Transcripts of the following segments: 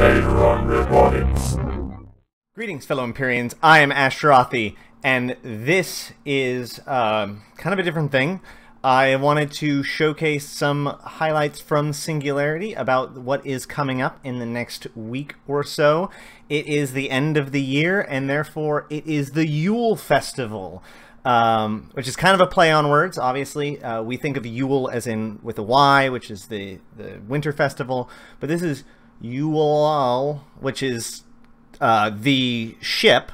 Heron recordings. Greetings, fellow Empyreans. I am Ashtarothi, and this is kind of a different thing. I wanted to showcase some highlights from Singularity about what is coming up in the next week or so. It is the end of the year, and therefore it is the Yoiul Festival, which is kind of a play on words, obviously. We think of Yoiul as in with a Y, which is the winter festival, but this is Yoiul, which is the ship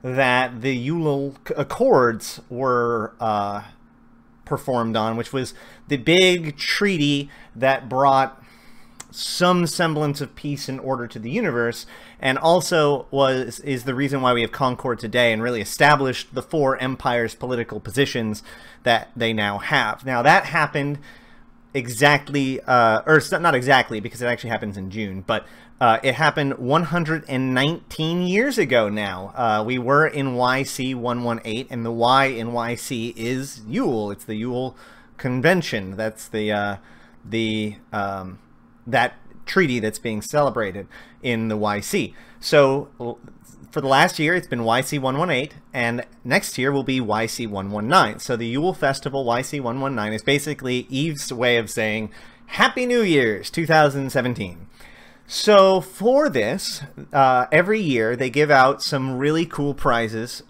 that the Yoiul Accords were performed on, which was the big treaty that brought some semblance of peace and order to the universe, and also is the reason why we have Concord today and really established the four empires' political positions that they now have. Now that happened exactly, or not exactly, because it actually happens in June, but it happened 119 years ago now. We were in YC 118, and the Y in YC is Yoiul. It's the Yoiul Convention. That's that treaty that's being celebrated in the YC. So for the last year, it's been YC 118, and next year will be YC 119. So the Yoiul Festival YC 119 is basically Eve's way of saying Happy New Year's 2017. So for this, every year they give out some really cool prizes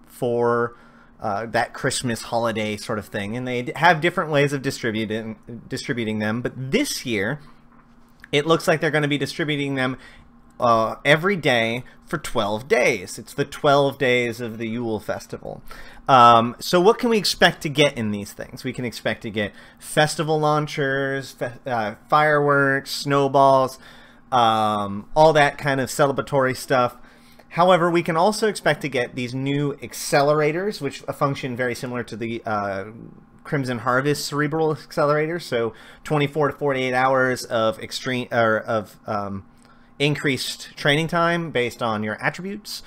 for that Christmas holiday sort of thing, and they have different ways of distributing them. But this year, it looks like they're going to be distributing them every day for 12 days. It's the 12 days of the Yoiul Festival. So what can we expect to get in these things? We can expect to get festival launchers, fireworks, snowballs, all that kind of celebratory stuff. However, we can also expect to get these new accelerators, which function very similar to the Crimson Harvest cerebral accelerator. So 24 to 48 hours of increased training time based on your attributes.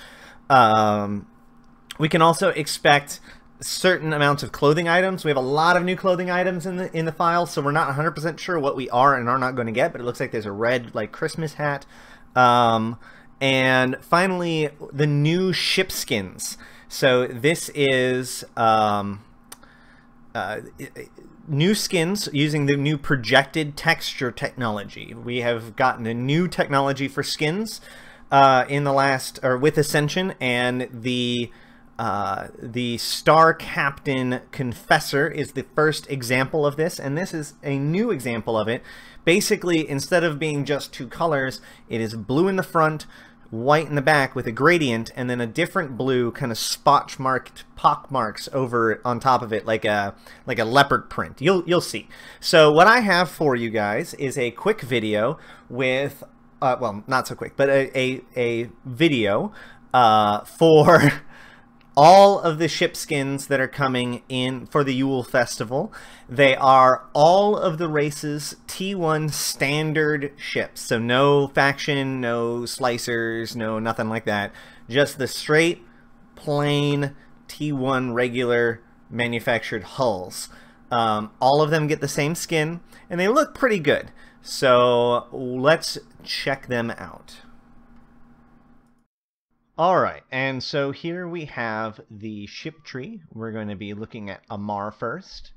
We can also expect certain amounts of clothing items. We have a lot of new clothing items in the file, so we're not 100% sure what we are and are not going to get, but it looks like there's a red like Christmas hat. And finally, the new ship skins. So this is new skins using the new projected texture technology. We have gotten a new technology for skins in the last, or with Ascension, and the Star Captain Confessor is the first example of this, and this is a new example of it. Basically, instead of being just two colors, it is blue in the front, white in the back with a gradient, and then a different blue kind of spot-marked pock marks over on top of it, like a leopard print. You'll see. So what I have for you guys is a quick video with, well, not so quick, but a video for all of the ship skins that are coming in for the Yoiul Festival. They are all of the race's T1 standard ships. So no faction, no slicers, no nothing like that. Just the straight, plain T1 regular manufactured hulls. All of them get the same skin, and they look pretty good. So let's check them out. Alright, and so here we have the ship tree. We're going to be looking at Amarr first.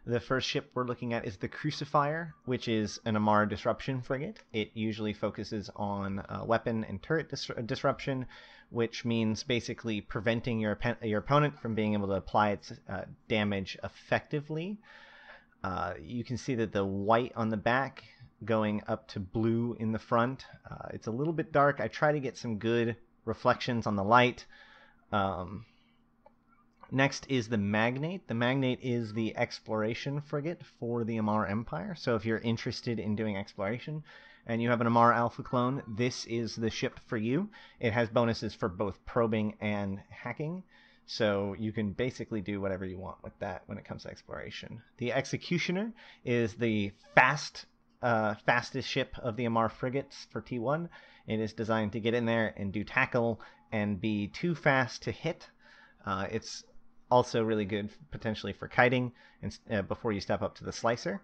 The first ship we're looking at is the Crucifier, which is an Amarr disruption frigate. It usually focuses on weapon and turret disruption, which means basically preventing your opponent from being able to apply its damage effectively. You can see that the white on the back going up to blue in the front. It's a little bit dark. I try to get some good reflections on the light. Next is the Magnate. The Magnate is the exploration frigate for the Amarr Empire. So if you're interested in doing exploration and you have an Amarr Alpha clone, this is the ship for you. It has bonuses for both probing and hacking. So you can basically do whatever you want with that when it comes to exploration. The Executioner is the fastest ship of the Amarr frigates for T1. It is designed to get in there and do tackle and be too fast to hit. It's also really good potentially for kiting and before you step up to the slicer.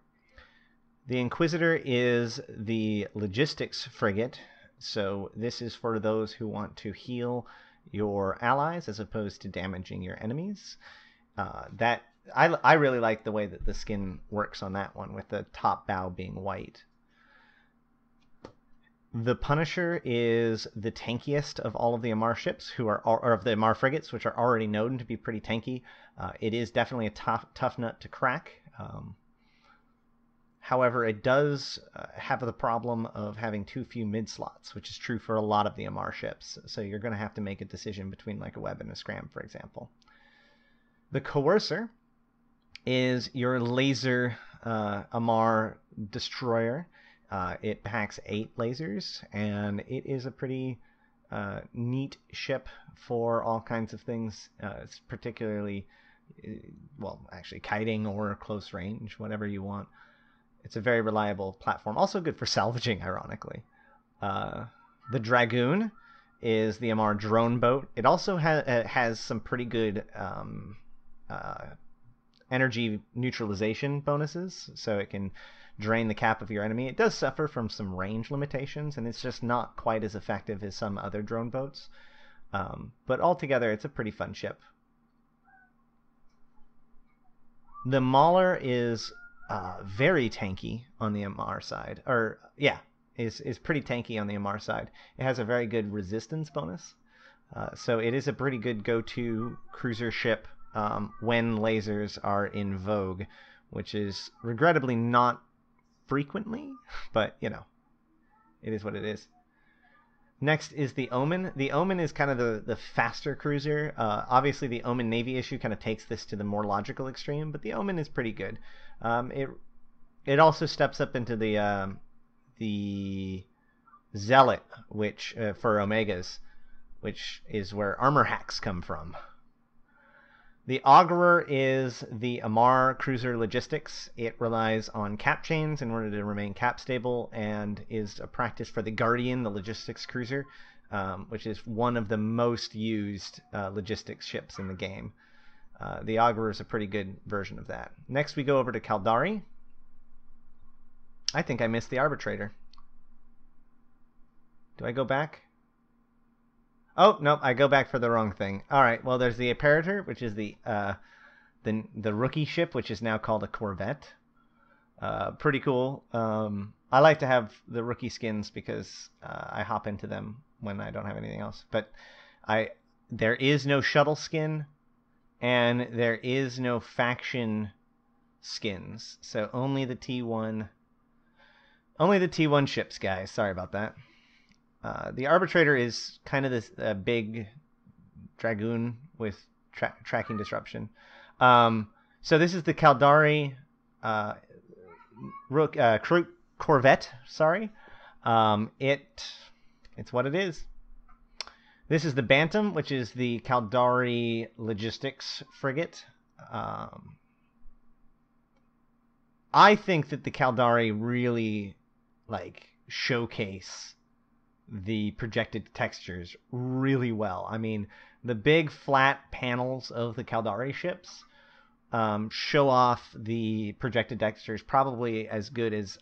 The Inquisitor is the logistics frigate. So this is for those who want to heal your allies as opposed to damaging your enemies. I really like the way that the skin works on that one, with the top bow being white. The Punisher is the tankiest of all of the Amarr ships, or of the Amarr frigates, which are already known to be pretty tanky. It is definitely a tough nut to crack. However, it does have the problem of having too few mid slots, which is true for a lot of the Amarr ships. So you're going to have to make a decision between like a web and a scram, for example. The Coercer is your laser Amarr destroyer. It packs 8 lasers, and it is a pretty neat ship for all kinds of things. It's particularly, well, actually kiting or close range, whatever you want. It's a very reliable platform. Also good for salvaging, ironically. The Dragoon is the Amarr drone boat. It also has some pretty good energy neutralization bonuses, so it can drain the cap of your enemy. It does suffer from some range limitations, and it's just not quite as effective as some other drone boats. But altogether, it's a pretty fun ship. The Mauler is very tanky on the Amarr side. Is pretty tanky on the Amarr side. It has a very good resistance bonus. So it is a pretty good go-to cruiser ship when lasers are in vogue, which is regrettably not frequently, but you know, it is what it is. Next is the Omen. The Omen is kind of the faster cruiser. Obviously, the Omen Navy issue kind of takes this to the more logical extreme, but the Omen is pretty good. It also steps up into the Zealot, which for Omegas, which is where armor hacks come from. The Augurer is the Amarr cruiser logistics. It relies on cap chains in order to remain cap stable, and is a practice for the Guardian, the logistics cruiser, which is one of the most used logistics ships in the game. The Augurer is a pretty good version of that. Next we go over to Caldari. I think I missed the Arbitrator. Do I go back? Oh, nope, I go back for the wrong thing. All right, well, there's the Imperator, which is the rookie ship, which is now called a Corvette. Pretty cool. I like to have the rookie skins because I hop into them when I don't have anything else. But there is no shuttle skin, and there is no faction skins. So only the T1 ships, guys. Sorry about that. The Arbitrator is kind of this big Dragoon with tracking disruption. So this is the Caldari Corvette. Sorry, it's what it is. This is the Bantam, which is the Caldari logistics frigate. I think that the Caldari really showcase the projected textures really well. I mean, the big flat panels of the Caldari ships show off the projected textures probably as good as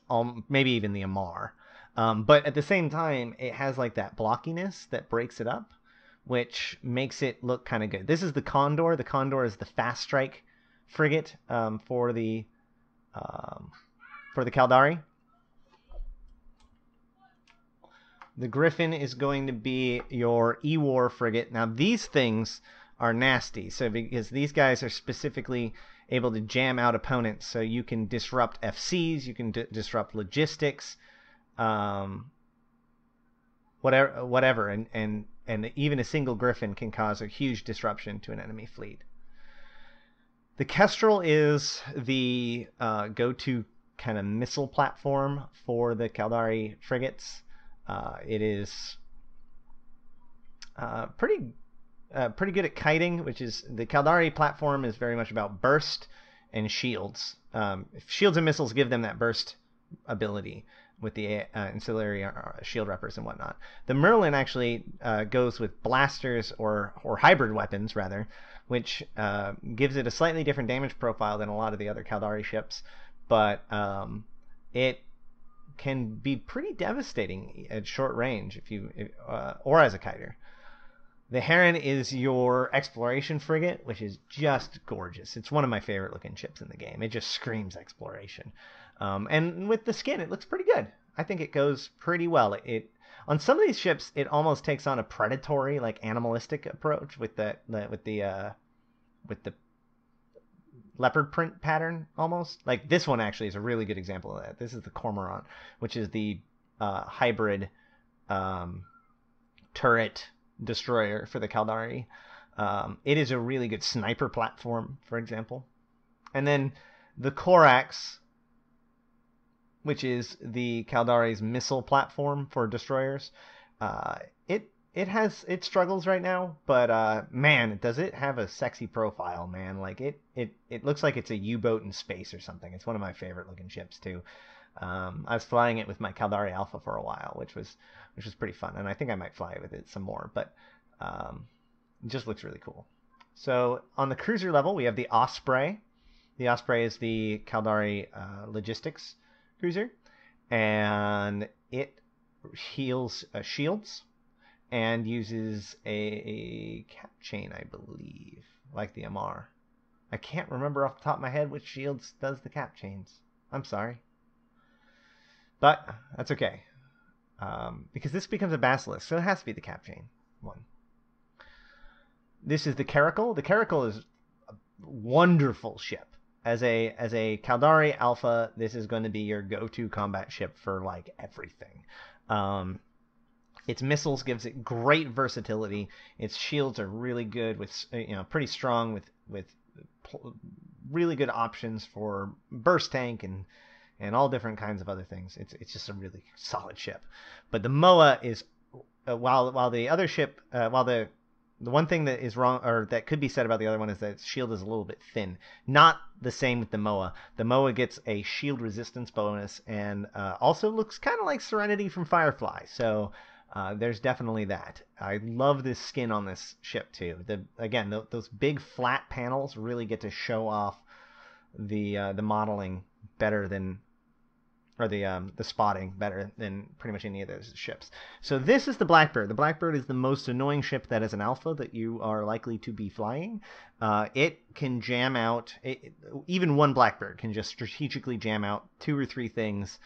maybe even the Amarr. But at the same time, it has that blockiness that breaks it up, which makes it look kind of good. This is the Condor. The Condor is the fast strike frigate for the Caldari. The Griffin is going to be your E-War frigate. Now, these things are nasty, because these guys are specifically able to jam out opponents, so you can disrupt FCs, you can disrupt logistics, whatever, and even a single Griffin can cause a huge disruption to an enemy fleet. The Kestrel is the go-to kind of missile platform for the Caldari frigates. It is pretty good at kiting, which is the Caldari platform is very much about burst and shields. Shields and missiles give them that burst ability with the ancillary shield reppers and whatnot. The Merlin actually goes with blasters or hybrid weapons rather, which gives it a slightly different damage profile than a lot of the other Caldari ships, but it can be pretty devastating at short range or as a kiter. The Heron is your exploration frigate, which is just gorgeous. It's one of my favorite looking ships in the game. It just screams exploration. And with the skin, it looks pretty good. I think it goes pretty well. On some of these ships, it almost takes on a predatory, like animalistic approach with the leopard print pattern almost. Like this one actually is a really good example of that. This is the Kormoran, which is the hybrid turret destroyer for the Caldari. It is a really good sniper platform, for example. And then the Corax, which is the Caldari's missile platform for destroyers. It struggles right now, but man, does it have a sexy profile, man. Like it looks like it's a U-boat in space or something. It's one of my favorite looking ships too. I was flying it with my Caldari Alpha for a while, which was pretty fun, and I think I might fly with it some more, but it just looks really cool. So on the cruiser level, we have the Osprey. The Osprey is the Caldari logistics cruiser, and it shields and uses a cap chain, I believe, like the Amar. I can't remember off the top of my head which shields does the cap chains. I'm sorry. But that's okay. Because this becomes a Basilisk, so it has to be the cap chain one. This is the Caracal. The Caracal is a wonderful ship. As a Caldari Alpha, this is going to be your go-to combat ship for like everything. Its missiles gives it great versatility. Its shields are really good with pretty strong with really good options for burst tank and all different kinds of other things. It's just a really solid ship. But the MOA is while the other ship the one thing that is wrong, or that could be said about the other one, is that its shield is a little bit thin. Not the same with the MOA. The MOA gets a shield resistance bonus and also looks kind of like Serenity from Firefly. So there's definitely that. I love this skin on this ship too. Those big flat panels really get to show off the modeling better than, or the spotting better than pretty much any of those ships. So this is the Blackbird. The Blackbird is the most annoying ship that is an alpha that you are likely to be flying. It can jam out, even one Blackbird can just strategically jam out 2 or 3 things,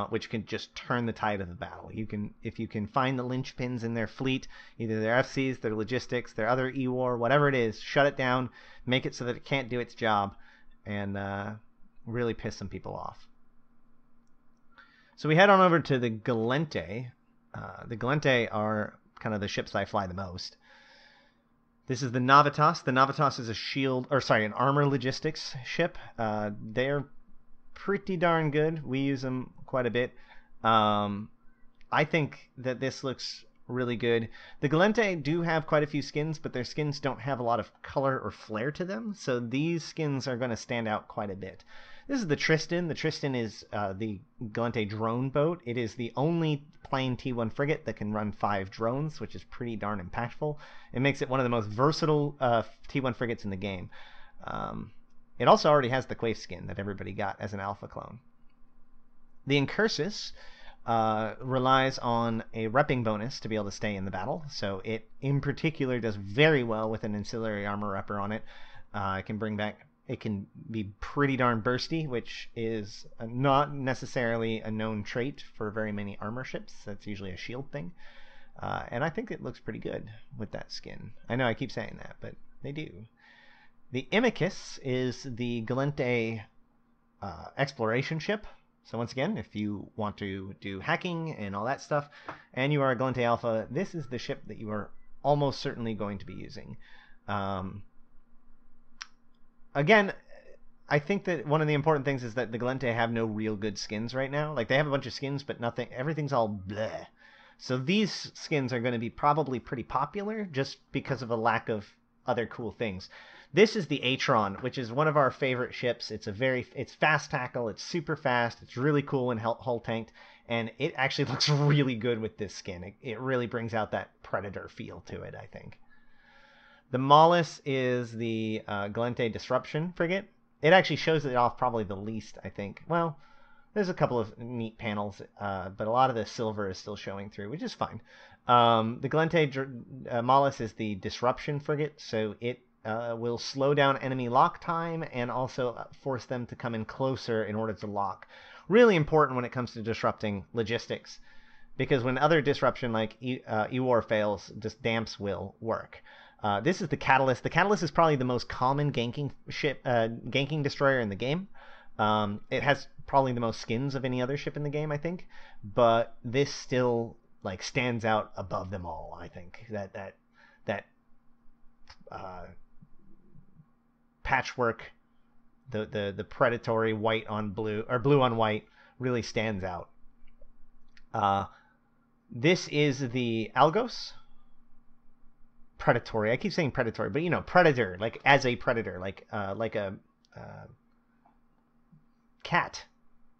which can just turn the tide of the battle. If you can find the linchpins in their fleet, either their FCs, their logistics, their other E-War, whatever it is, shut it down, make it so that it can't do its job, and really piss some people off. So we head on over to the Gallente. The Gallente are kind of the ships I fly the most. This is the Navitas. The Navitas is an armor logistics ship. They're pretty darn good. We use them quite a bit. I think that this looks really good. The Gallente do have quite a few skins, but their skins don't have a lot of color or flair to them, so these skins are going to stand out quite a bit. This is the Tristan. The Tristan is the Gallente drone boat. It is the only plain T1 frigate that can run 5 drones, which is pretty darn impactful. It makes it one of the most versatile T1 frigates in the game. It also already has the Quaif skin that everybody got as an alpha clone. The Incursus relies on a repping bonus to be able to stay in the battle. So it, in particular, does very well with an ancillary armor repper on it. It can be pretty darn bursty, which is not necessarily a known trait for very many armor ships. That's usually a shield thing. And I think it looks pretty good with that skin. I know I keep saying that, but they do. The Imicus is the Gallente exploration ship. So once again, if you want to do hacking and all that stuff, and you are a Gallente Alpha, this is the ship that you are almost certainly going to be using. Again, I think that one of the important things is that the Gallente have no real good skins right now. Like, they have a bunch of skins, but nothing. Everything's all bleh. So these skins are going to be probably pretty popular just because of a lack of other cool things. This is the Atron, which is one of our favorite ships. It's fast tackle. It's super fast. It's really cool and hull tanked, and it actually looks really good with this skin. It really brings out that Predator feel to it, I think. The Maulus is the Gallente Disruption frigate. It actually shows it off probably the least, I think. Well, There's a couple of neat panels, but a lot of the silver is still showing through, which is fine. The Gallente Mollis is the disruption frigate, so it will slow down enemy lock time and also force them to come in closer in order to lock. Really important when it comes to disrupting logistics, because when other disruption like E-War fails, just damps will work. This is the Catalyst. The Catalyst is probably the most common ganking destroyer in the game. It has probably the most skins of any other ship in the game, I think, but this still like stands out above them all. I think that patchwork, the predatory white on blue or blue on white really stands out. This is the Algos. Predatory. I keep saying predatory, but you know, predator, like as a predator, like a cat.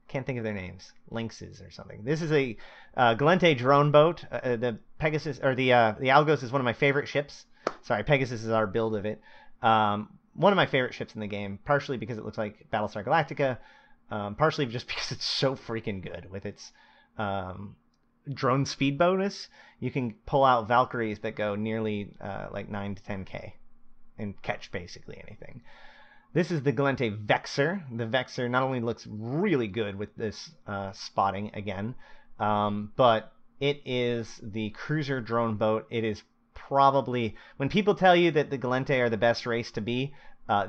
Can't think of their names. Lynxes or something. This is a Gallente drone boat. The Pegasus or the Algos is one of my favorite ships. Sorry, Pegasus is our build of it. One of my favorite ships in the game, partially because it looks like Battlestar Galactica, partially just because it's so freaking good with its drone speed bonus. You can pull out Valkyries that go nearly like 9 to 10k and catch basically anything. This is the Gallente Vexor. The Vexor not only looks really good with this spotting again, but it is the cruiser drone boat. It is probably, when people tell you that the Gallente are the best race to be,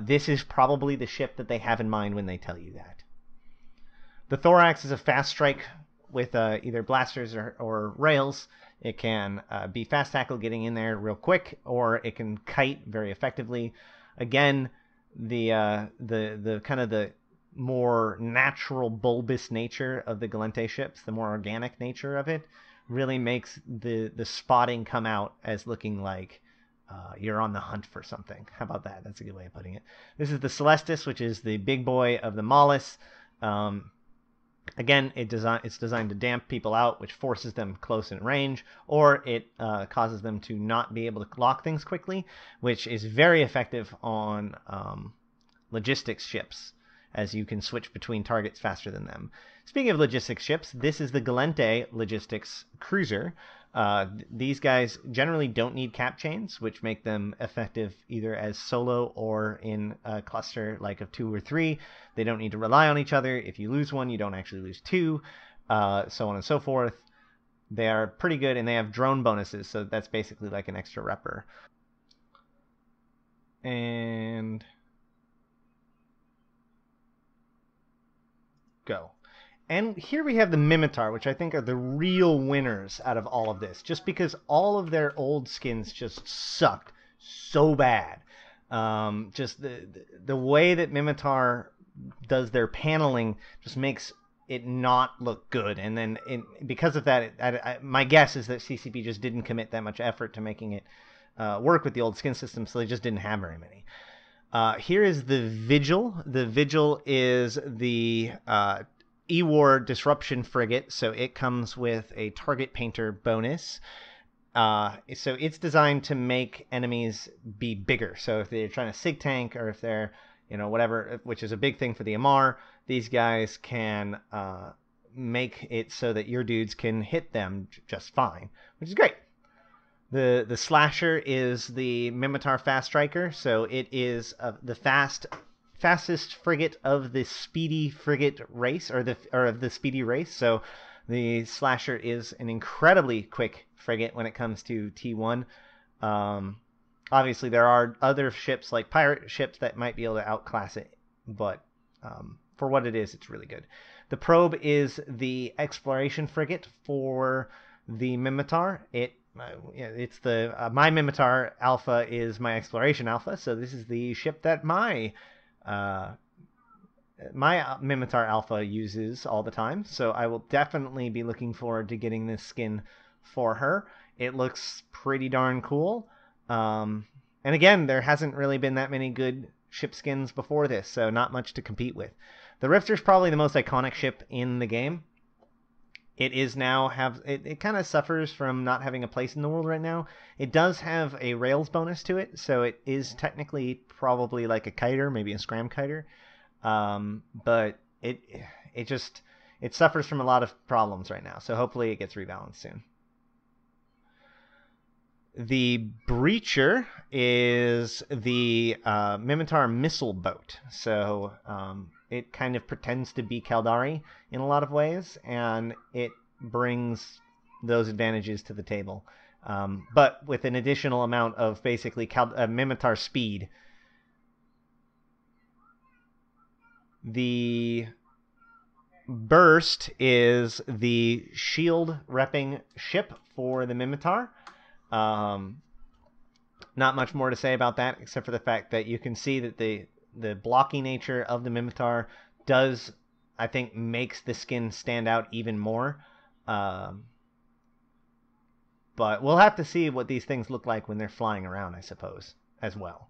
this is probably the ship that they have in mind when they tell you that. The Thorax is a fast strike with either blasters or rails. It can be fast tackle getting in there real quick, or it can kite very effectively. Again, the kind of the more natural bulbous nature of the Gallente ships, the more organic nature of it, really makes the spotting come out as looking like you're on the hunt for something. How about that? That's a good way of putting it. This is the Celestis, which is the big boy of the Mollis. Again, it's designed to damp people out, which forces them close in range, or it causes them to not be able to lock things quickly, which is very effective on logistics ships, as you can switch between targets faster than them. Speaking of logistics ships, this is the Gallente Logistics Cruiser. These guys generally don't need cap chains, which make them effective either as solo or in a cluster like of 2 or 3. They don't need to rely on each other. If you lose one, you don't actually lose 2, so on and so forth. They are pretty good, and they have drone bonuses, so that's basically like an extra repper. And go. And here we have the Minotaur, which I think are the real winners out of all of this, just because all of their old skins just sucked so bad. Just the way that Minotaur does their paneling just makes it not look good. And then because of that, my guess is that CCP just didn't commit that much effort to making it work with the old skin system, so they just didn't have very many. Here is the Vigil. The Vigil is the E-War Disruption Frigate, so it comes with a target painter bonus. So it's designed to make enemies be bigger. So if they're trying to sig tank, or if they're, whatever, which is a big thing for the MR, these guys can make it so that your dudes can hit them just fine, which is great. The Slasher is the Minotaur Fast Striker, so it is the fastest frigate of the speedy frigate race, or of the speedy race. So the Slasher is an incredibly quick frigate when it comes to T1. Obviously, there are other ships like pirate ships that might be able to outclass it, but for what it is, it's really good. The Probe is the exploration frigate for the Minotaur. It's the my Minotaur Alpha is my exploration Alpha, so this is the ship that my Minotaur Alpha uses all the time. So I will definitely be looking forward to getting this skin for her. It looks pretty darn cool. And again, there hasn't really been that many good ship skins before this, so not much to compete with. The Rifter's probably the most iconic ship in the game. It is now it kind of suffers from not having a place in the world right now. It does have a rails bonus to it, so it is technically probably like a kiter, maybe a scram kiter. But it's it suffers from a lot of problems right now. So hopefully it gets rebalanced soon. The Breacher is the Minotaur missile boat. So it kind of pretends to be Caldari in a lot of ways, and it brings those advantages to the table. But with an additional amount of basically Minotaur speed. The Burst is the shield repping ship for the Minotaur. Not much more to say about that, except for the fact that you can see that the blocky nature of the Minotaur does, I think, makes the skin stand out even more. But we'll have to see what these things look like when they're flying around, I suppose, as well.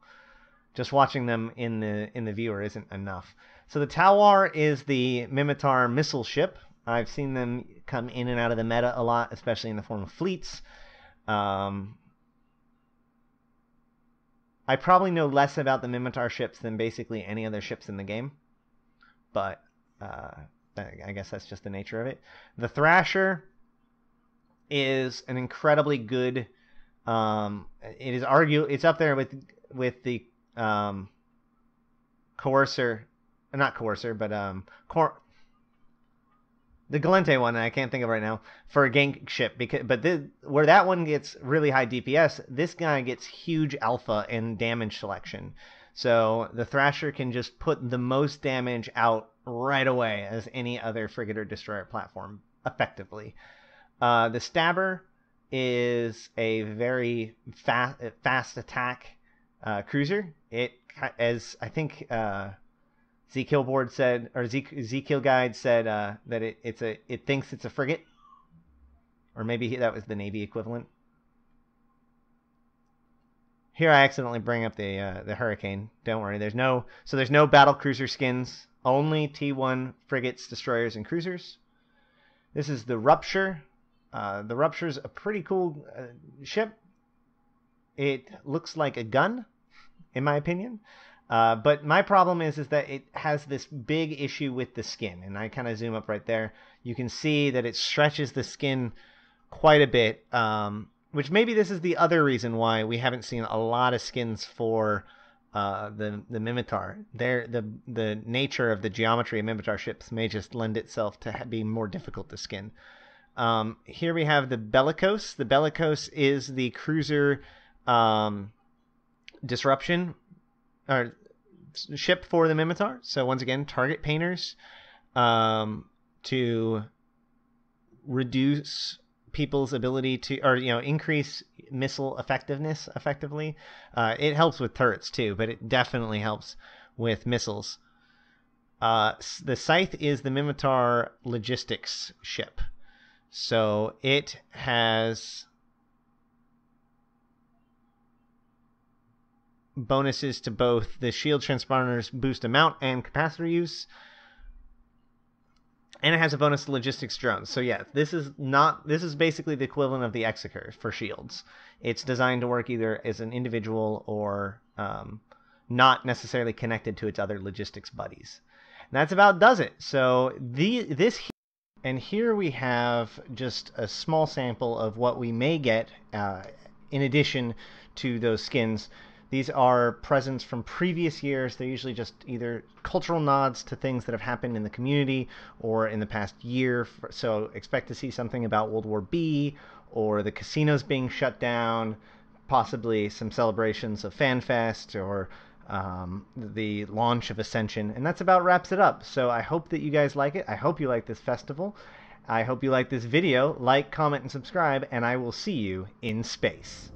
Just watching them in the viewer isn't enough. So the Talwar is the Minotaur missile ship. I've seen them come in and out of the meta a lot, especially in the form of fleets. I probably know less about the Minotaur ships than basically any other ships in the game, but I guess that's just the nature of it. The Thrasher is an incredibly good. It's up there with the Coercer, not Coercer, but the Gallente one, I can't think of right now, for a gank ship. Where that one gets really high DPS, this guy gets huge alpha and damage selection. So the Thrasher can just put the most damage out right away as any other frigate or destroyer platform, effectively. The Stabber is a very fast attack cruiser. It, as I think Zkill said, or Zkill Guide said, that it thinks it's a frigate, or maybe that was the Navy equivalent. Here I accidentally bring up the Hurricane. Don't worry, there's no battle cruiser skins. Only T1 frigates, destroyers, and cruisers. This is the Rupture. The Rupture's a pretty cool ship. It looks like a gun, in my opinion. But my problem is that it has this big issue with the skin. And I kind of zoom up right there. You can see that it stretches the skin quite a bit. Which maybe this is the other reason why we haven't seen a lot of skins for the Minotaur. The nature of the geometry of Minotaur ships may just lend itself to be more difficult to skin. Here we have the Bellicose. The Bellicose is the cruiser disruption or ship for the Minotaur. So once again, target painters to reduce people's ability to, or increase missile effectiveness effectively. It helps with turrets too, but it definitely helps with missiles. The Scythe is the Minotaur logistics ship. So it has bonuses to both the shield transponders boost amount and capacitor use. And it has a bonus to logistics drones. So yeah, this is basically the equivalent of the Executor for shields. It's designed to work either as an individual or not necessarily connected to its other logistics buddies. And that's about does it. So and here we have just a small sample of what we may get in addition to those skins. These are presents from previous years. They're usually just either cultural nods to things that have happened in the community or in the past year. So expect to see something about World War B or the casinos being shut down, possibly some celebrations of FanFest or the launch of Ascension. And that's about wraps it up. So I hope that you guys like it. I hope you like this festival. I hope you like this video. Like, comment, and subscribe, and I will see you in space.